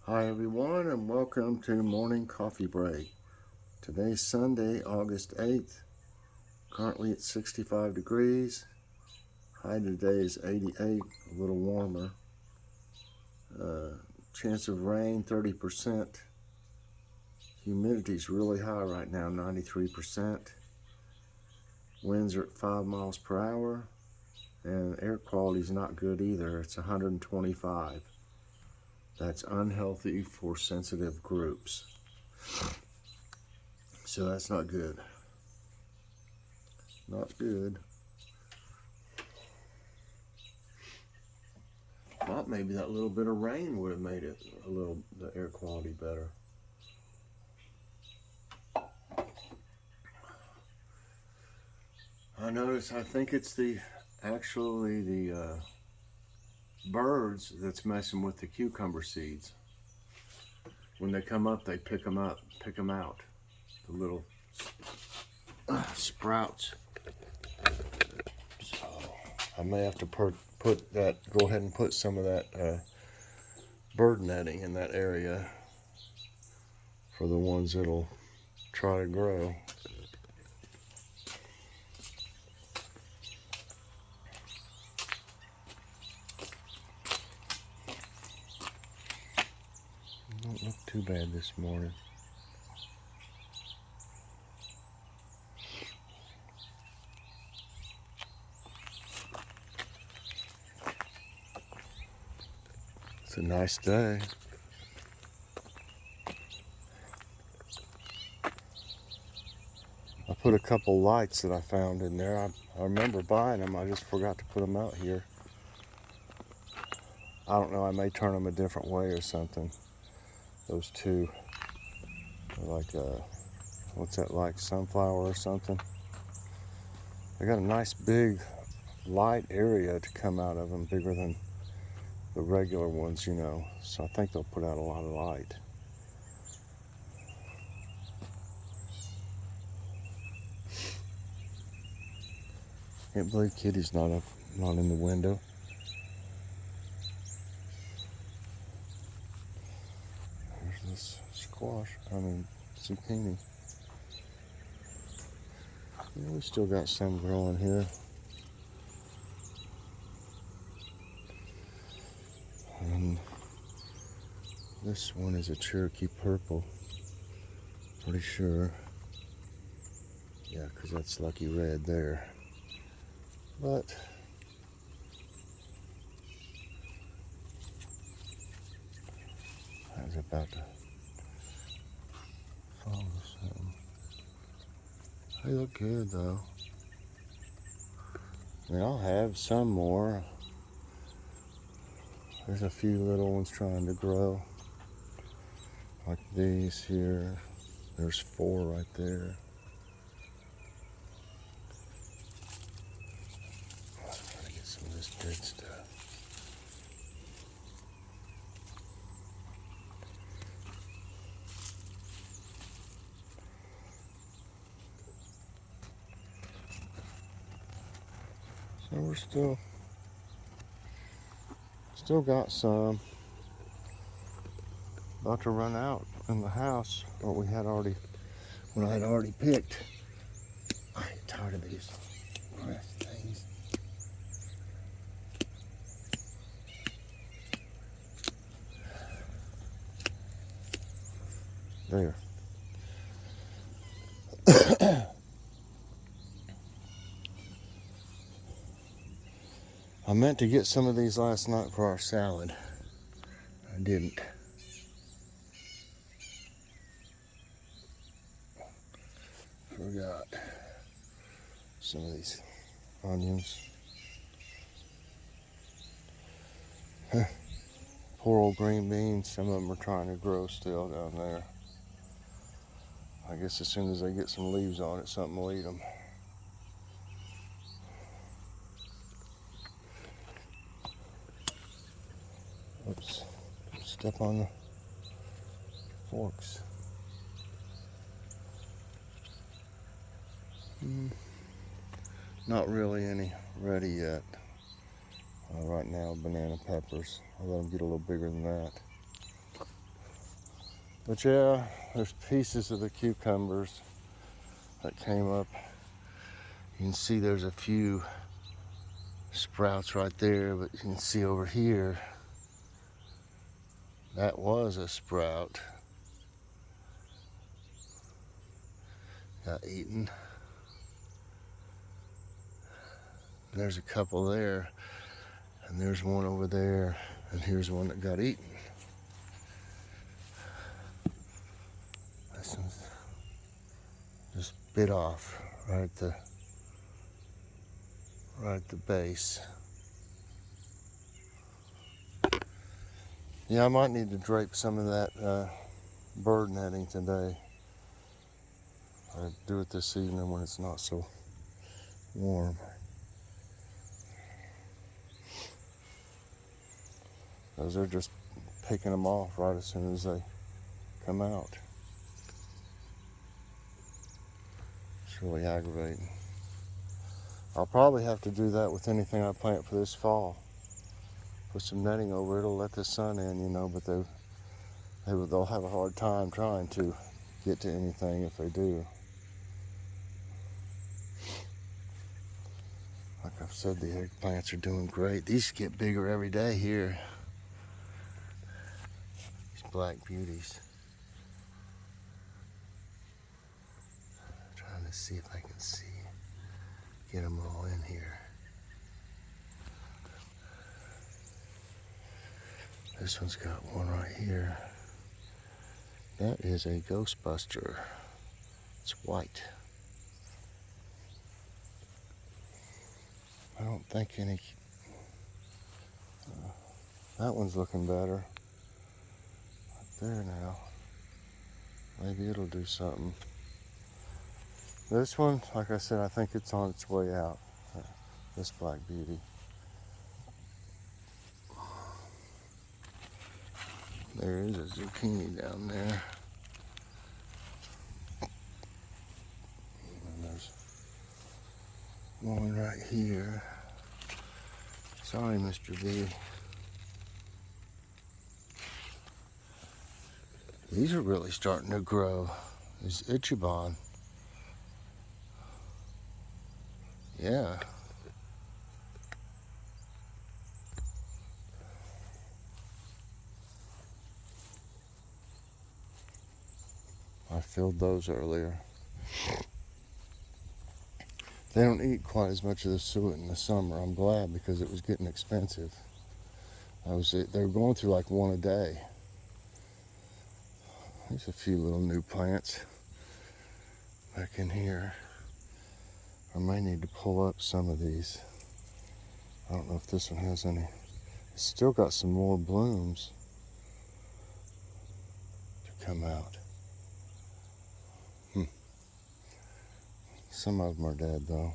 Hi everyone, and welcome to Morning Coffee Break. Today's Sunday, August 8th. Currently it's 65 degrees. High today is 88, a little warmer. Chance of rain 30%. Humidity's really high right now, 93%. Winds are at 5 miles per hour, and air quality's not good either. It's 125. That's unhealthy for sensitive groups. So that's not good. Not good. Thought maybe that little bit of rain would have made it the air quality better. I think it's actually the birds that's messing with the cucumber seeds. When they come up, they pick them out, the little sprouts. So I may have to go ahead and put some of that bird netting in that area for the ones that'll try to grow. Don't look too bad this morning. It's a nice day. I put a couple lights that I found in there. I remember buying them. I just forgot to put them out here. I don't know. I may turn them a different way or something. Those two are like what's that, like sunflower or something? They got a nice big light area to come out of them, bigger than the regular ones, you know. So I think they'll put out a lot of light. Can't believe Kitty's not in the window. There's this zucchini. Yeah, we still got some growing here. And this one is a Cherokee purple. Pretty sure. Yeah, because that's lucky red there. But I was about to follow something. They look good though. And I'll have some more. There's a few little ones trying to grow. Like these here. There's 4 right there. I'm trying to get some of this dead stuff. So we're still got some. About to run out in the house, what I had already picked. I'm tired of these grass things. There. I meant to get some of these last night for our salad. I didn't. Forgot some of these onions. Poor old green beans. Some of them are trying to grow still down there. I guess as soon as they get some leaves on it, something will eat them. Oops. Step on the forks. Not really any ready yet. Right now, banana peppers. I'll let them get a little bigger than that. But yeah, there's pieces of the cucumbers that came up. You can see there's a few sprouts right there, but you can see over here, that was a sprout. Got eaten. There's a couple there, and there's one over there, and here's one that got eaten. This one's just bit off right at the base. Yeah, I might need to drape some of that bird netting today. I'll do it this evening when it's not so warm. Because they're just picking them off right as soon as they come out. It's really aggravating. I'll probably have to do that with anything I plant for this fall. Put some netting over it, it'll let the sun in, you know, but they'll have a hard time trying to get to anything if they do. Like I've said, the eggplants are doing great. These get bigger every day here. These black beauties. Trying to see if I can get them all in here. This one's got one right here. That is a Ghostbuster. It's white. I don't think any... that one's looking better. Right there now. Maybe it'll do something. This one, like I said, I think it's on its way out. This black beauty. There is a zucchini down there. And there's one right here. Sorry, Mr. B. These are really starting to grow. These Ichiban. Yeah. I filled those earlier. They don't eat quite as much of the suet in the summer. I'm glad, because it was getting expensive. They were going through like one a day. There's a few little new plants back in here. I may need to pull up some of these. I don't know if this one has any. It's still got some more blooms to come out. Some of them are dead though.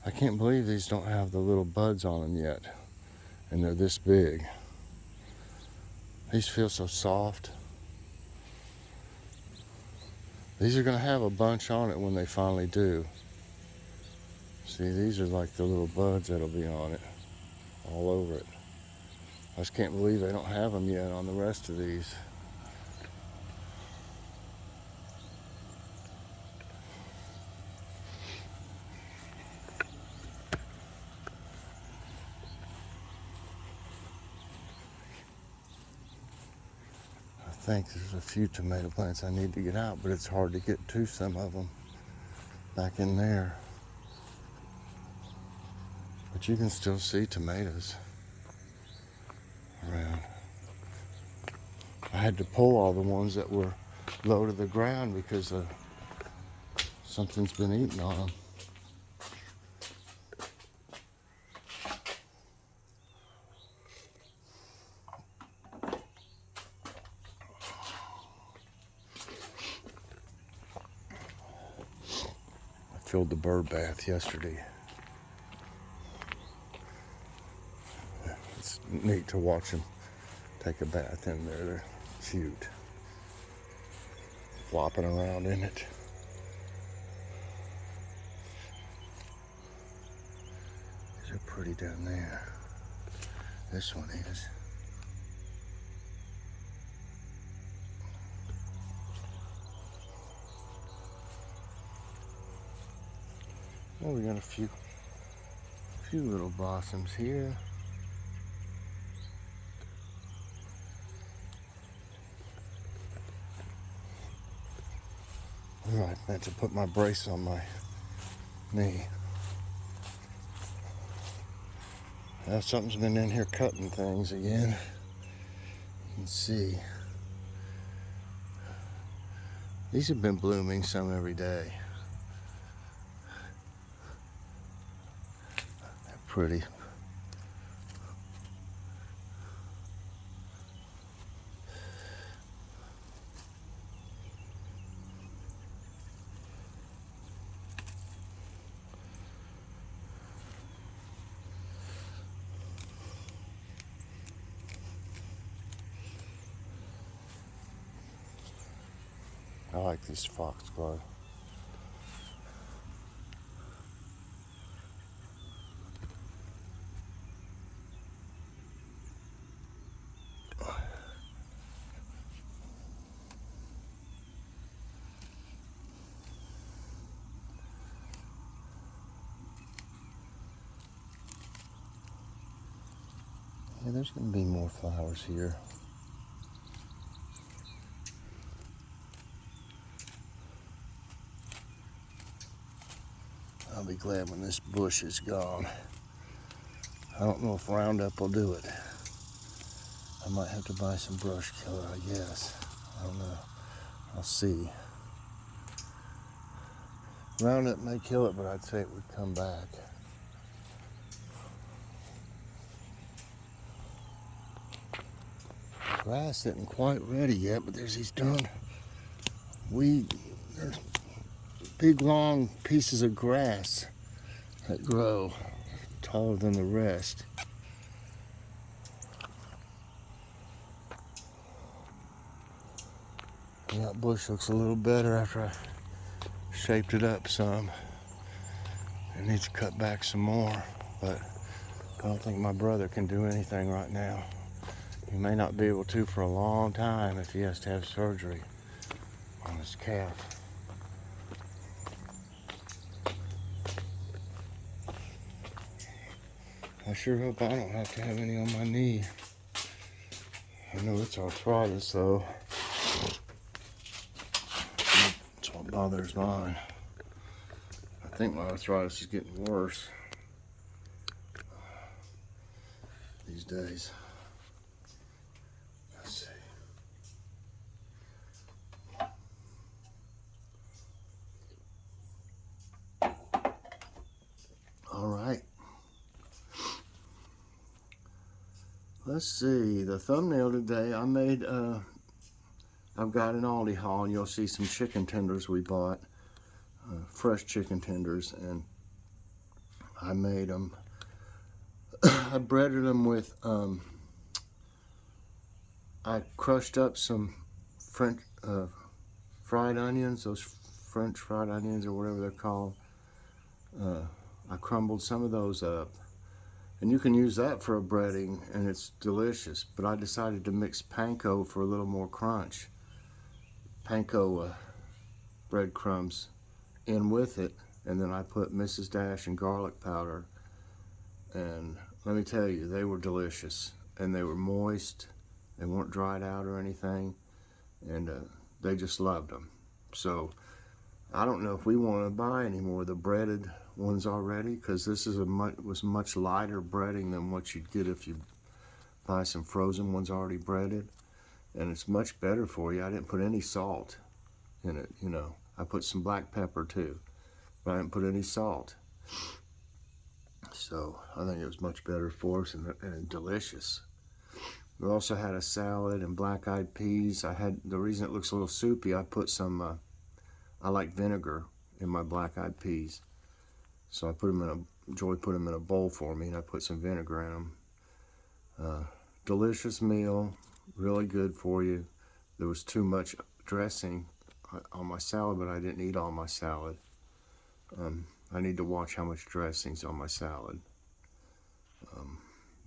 I can't believe these don't have the little buds on them yet, and they're this big. These feel so soft. These are going to have a bunch on it when they finally do. See, these are like the little buds that'll be on it, all over it. I just can't believe they don't have them yet on the rest of these. I think there's a few tomato plants I need to get out, but it's hard to get to some of them back in there. But you can still see tomatoes around. I had to pull all the ones that were low to the ground because something's been eating on them. I filled the bird bath yesterday. It's neat to watch them take a bath in there. They're cute. flopping around in it. These are pretty down there. This one is. Well, we got a few little blossoms here. I meant to put my brace on my knee. Now something's been in here cutting things again. You can see. These have been blooming some every day. They're pretty. I like these foxglove. Yeah, there's going to be more flowers here. I'll be glad when this bush is gone. I don't know if Roundup will do it. I might have to buy some brush killer, I guess. I don't know. I'll see. Roundup may kill it, but I'd say it would come back. Grass isn't quite ready yet, but there's these darn weed. There's big long pieces of grass that grow taller than the rest. And that bush looks a little better after I shaped it up some. It needs to cut back some more, but I don't think my brother can do anything right now. He may not be able to for a long time if he has to have surgery on his calf. I sure hope I don't have to have any on my knee. I know it's arthritis though. That's what bothers mine. I think my arthritis is getting worse these days. Let's see. All right. Let's see, the thumbnail today I made, I've got an Aldi haul and you'll see some chicken tenders we bought, fresh chicken tenders, and I made them, I breaded them with, I crushed up some French fried onions, those French fried onions or whatever they're called. I crumbled some of those up. And you can use that for a breading, and it's delicious. But I decided to mix panko for a little more crunch. Panko breadcrumbs in with it, and then I put Mrs. Dash and garlic powder. And let me tell you, they were delicious. And they were moist. They weren't dried out or anything. And they just loved them. So I don't know if we want to buy any more of the breaded ones already, because this is was much lighter breading than what you'd get if you buy some frozen ones already breaded, and it's much better for you. I didn't put any salt in it, you know. I put some black pepper too, but I didn't put any salt. So I think it was much better for us and delicious. We also had a salad and black-eyed peas. The reason it looks a little soupy, I put some I like vinegar in my black-eyed peas. So I put them Joy put them in a bowl for me, and I put some vinegar in them. Delicious meal, really good for you. There was too much dressing on my salad, but I didn't eat all my salad. I need to watch how much dressing's on my salad.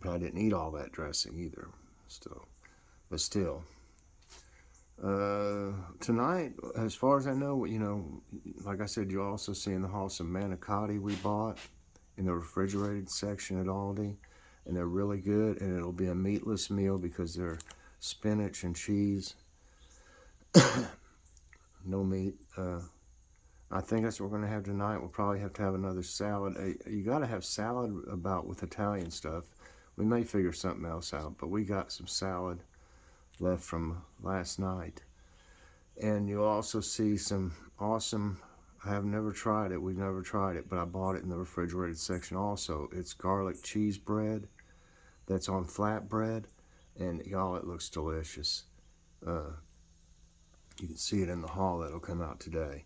But I didn't eat all that dressing either. But still. Tonight, as far as I know, like I said, you'll also see in the haul some manicotti we bought in the refrigerated section at Aldi. And they're really good, and it'll be a meatless meal because they're spinach and cheese. No meat. I think that's what we're going to have tonight. We'll probably have to have another salad. You got to have salad about with Italian stuff. We may figure something else out, but we got some salad left from last night. And you'll also see some awesome, I have never tried it, we've never tried it, but I bought it in the refrigerated section also. It's garlic cheese bread that's on flatbread, and y'all, it looks delicious. You can see it in the haul that'll come out today.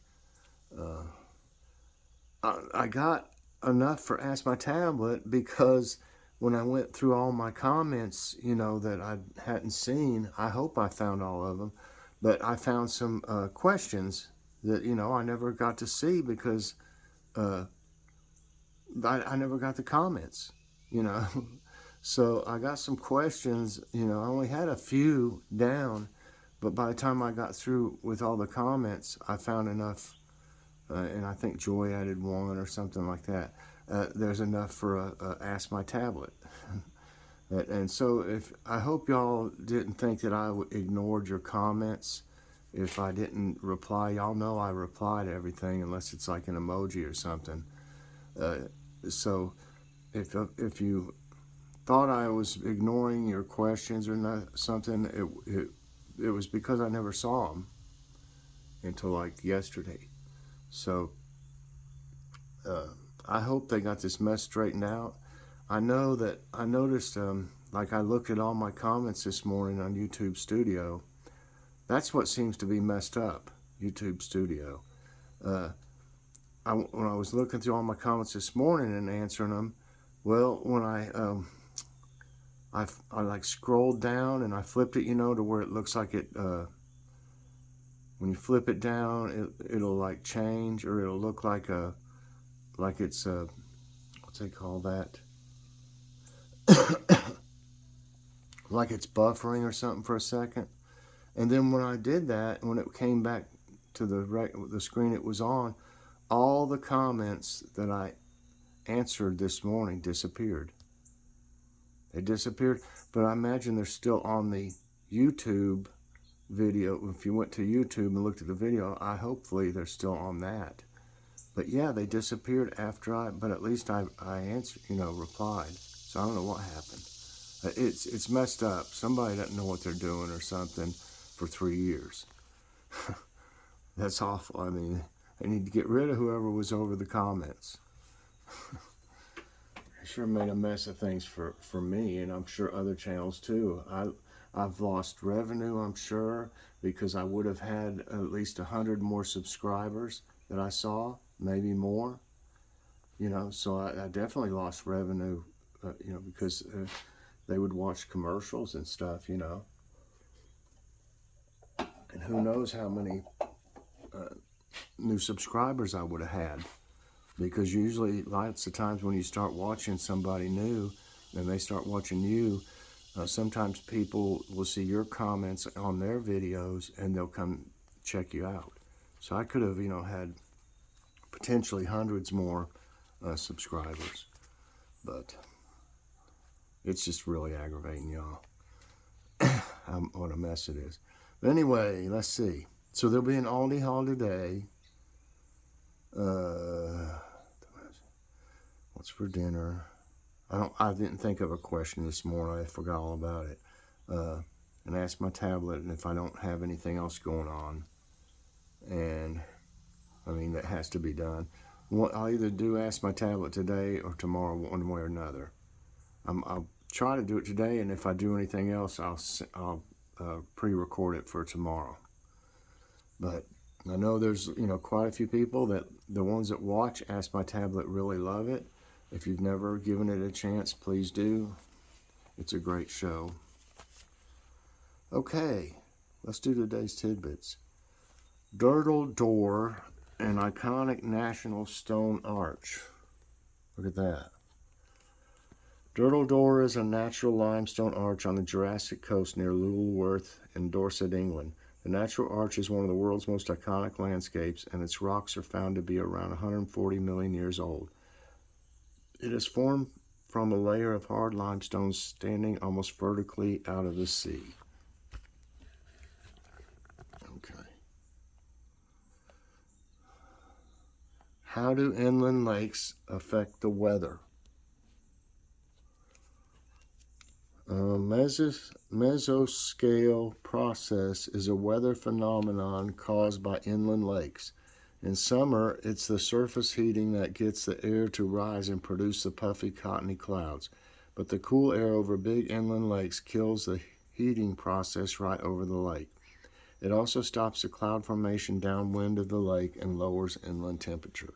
I got enough for Ask My Tablet because when I went through all my comments, that I hadn't seen, I hope I found all of them, but I found some questions that, I never got to see because I never got the comments, So I got some questions, I only had a few down, but by the time I got through with all the comments, I found enough, and I think Joy added one or something like that. There's enough for a Ask My Tablet. And so I hope y'all didn't think that I ignored your comments if I didn't reply. Y'all know I reply to everything unless it's like an emoji or something. So if you thought I was ignoring your questions or not, something, it was because I never saw them until like yesterday. So I hope they got this mess straightened out. I know that I noticed, like I looked at all my comments this morning on YouTube Studio. That's what seems to be messed up, YouTube Studio. When I was looking through all my comments this morning and answering them, well, when I like scrolled down and I flipped it, to where it looks like it, when you flip it down, it'll like change, or it'll look like it's what's they call that? Like it's buffering or something for a second. And then when I did that, when it came back to the screen it was on, all the comments that I answered this morning disappeared. They disappeared, but I imagine they're still on the YouTube video. If you went to YouTube and looked at the video, hopefully they're still on that. But yeah, they disappeared after but at least I answered, replied. So I don't know what happened. It's messed up. Somebody doesn't know what they're doing or something for 3 years. That's awful. I mean, they need to get rid of whoever was over the comments. I sure made a mess of things for me, and I'm sure other channels too. I've lost revenue, I'm sure, because I would have had at least 100 more subscribers that I saw, maybe more. So I definitely lost revenue, because they would watch commercials and stuff, And who knows how many new subscribers I would have had. Because usually, lots of times when you start watching somebody new and they start watching you, sometimes people will see your comments on their videos and they'll come check you out. So I could have, had potentially hundreds more subscribers. But it's just really aggravating, y'all. What a mess it is. But anyway, let's see. So there'll be an Aldi haul today. What's for dinner? I didn't think of a question this morning. I forgot all about it. And Ask My Tablet, and if I don't have anything else going on, and I mean that has to be done. I'll either do Ask My Tablet today or tomorrow, one way or another. I'll try to do it today, and if I do anything else, I'll pre-record it for tomorrow. But I know there's quite a few people that the ones that watch Ask My Tablet really love it. If you've never given it a chance, please do. It's a great show. Okay, let's do today's tidbits. Durdle Door, an iconic national stone arch. Look at that. Durdle Door is a natural limestone arch on the Jurassic Coast near Lulworth in Dorset, England. The natural arch is one of the world's most iconic landscapes, and its rocks are found to be around 140 million years old. It is formed from a layer of hard limestone standing almost vertically out of the sea. Okay. How do inland lakes affect the weather? Mesoscale process is a weather phenomenon caused by inland lakes. In summer, it's the surface heating that gets the air to rise and produce the puffy, cottony clouds. But the cool air over big inland lakes kills the heating process right over the lake. It also stops the cloud formation downwind of the lake and lowers inland temperature.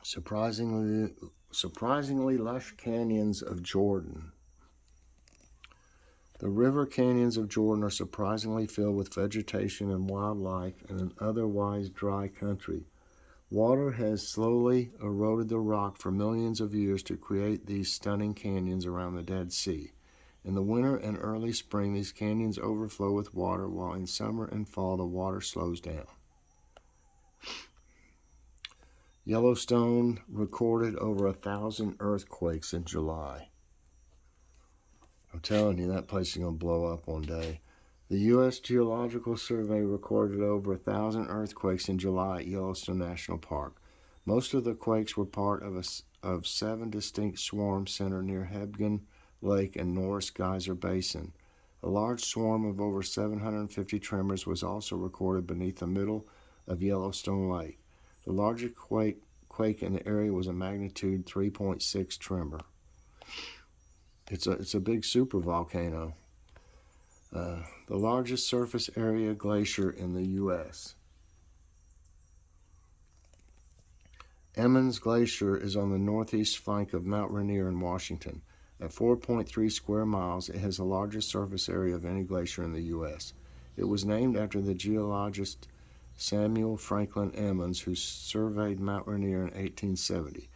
Surprisingly lush canyons of Jordan. The river canyons of Jordan are surprisingly filled with vegetation and wildlife in an otherwise dry country. Water has slowly eroded the rock for millions of years to create these stunning canyons around the Dead Sea. In the winter and early spring, these canyons overflow with water, while in summer and fall, the water slows down. Yellowstone recorded over 1,000 earthquakes in July. I'm telling you, that place is going to blow up one day. The U.S. Geological Survey recorded over 1,000 earthquakes in July at Yellowstone National Park. Most of the quakes were part of 7 distinct swarms centered near Hebgen Lake and Norris Geyser Basin. A large swarm of over 750 tremors was also recorded beneath the middle of Yellowstone Lake. The largest quake in the area was a magnitude 3.6 tremor. It's a big supervolcano. The largest surface area glacier in the U.S. Emmons Glacier is on the northeast flank of Mount Rainier in Washington. At 4.3 square miles, it has the largest surface area of any glacier in the U.S. It was named after the geologist Samuel Franklin Emmons, who surveyed Mount Rainier in 1870.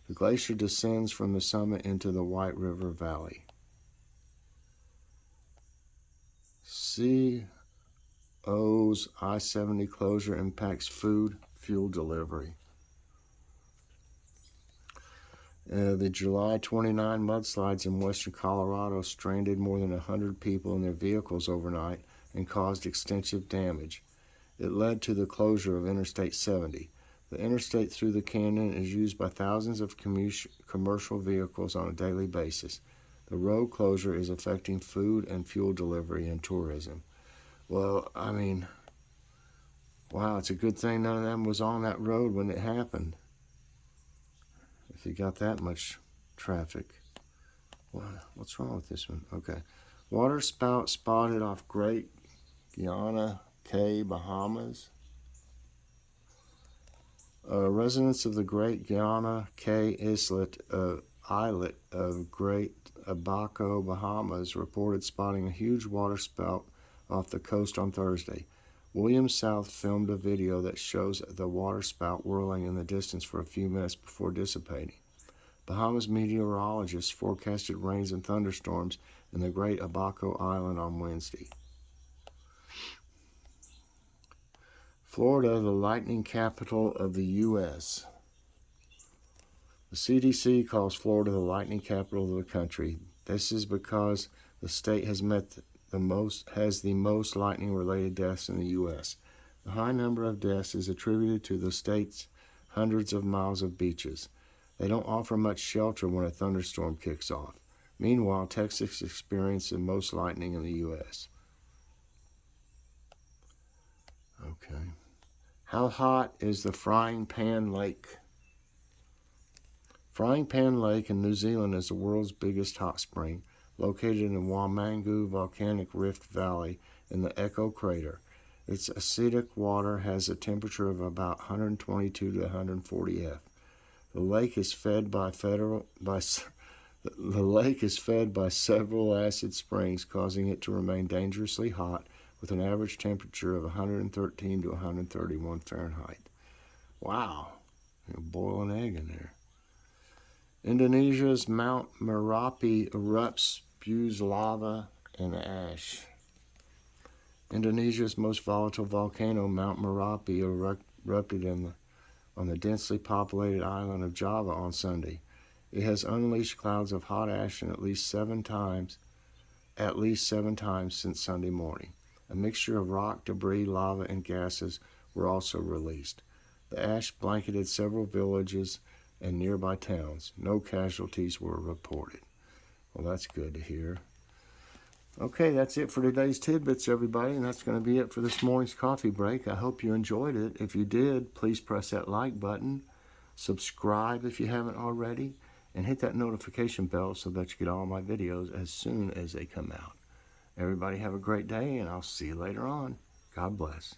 The glacier descends from the summit into the White River Valley. CO's I-70 closure impacts fuel delivery. The July 29 mudslides in western Colorado stranded more than 100 people in their vehicles overnight and caused extensive damage. It led to the closure of Interstate 70. The interstate through the canyon is used by thousands of commercial vehicles on a daily basis. The road closure is affecting food and fuel delivery and tourism. Well, I mean, wow, it's a good thing none of them was on that road when it happened. If you got that much traffic. What's wrong with this one? Okay. Water spout spotted off Great Guiana Cay, Bahamas. Residents of the Great Guiana Cay islet of Great Abaco, Bahamas, reported spotting a huge water spout off the coast on Thursday. William South filmed a video that shows the water spout whirling in the distance for a few minutes before dissipating. Bahamas meteorologists forecasted rains and thunderstorms in the Great Abaco Island on Wednesday. Florida, the lightning capital of the U.S. The CDC calls Florida the lightning capital of the country. This is because the state has the most lightning-related deaths in the U.S. The high number of deaths is attributed to the state's hundreds of miles of beaches. They don't offer much shelter when a thunderstorm kicks off. Meanwhile, Texas experienced the most lightning in the U.S. Okay. How hot is the Frying Pan Lake? Frying Pan Lake in New Zealand is the world's biggest hot spring, located in the Wamangu Volcanic Rift Valley in the Echo Crater. Its acidic water has a temperature of about 122 to 140 F. The lake is fed by several acid springs, causing it to remain dangerously hot with an average temperature of 113 to 131 Fahrenheit. Wow, you boil an egg in there. Indonesia's Mount Merapi erupts, spews lava and ash. Indonesia's most volatile volcano, Mount Merapi, erupted on the densely populated island of Java on Sunday. It has unleashed clouds of hot ash at least seven times since Sunday morning. A mixture of rock, debris, lava, and gases were also released. The ash blanketed several villages and nearby towns. No casualties were reported. Well, that's good to hear. Okay, that's it for today's Tidbits, everybody, and that's going to be it for this morning's coffee break. I hope you enjoyed it. If you did, please press that like button, subscribe if you haven't already, and hit that notification bell so that you get all my videos as soon as they come out. Everybody have a great day, and I'll see you later on. God bless.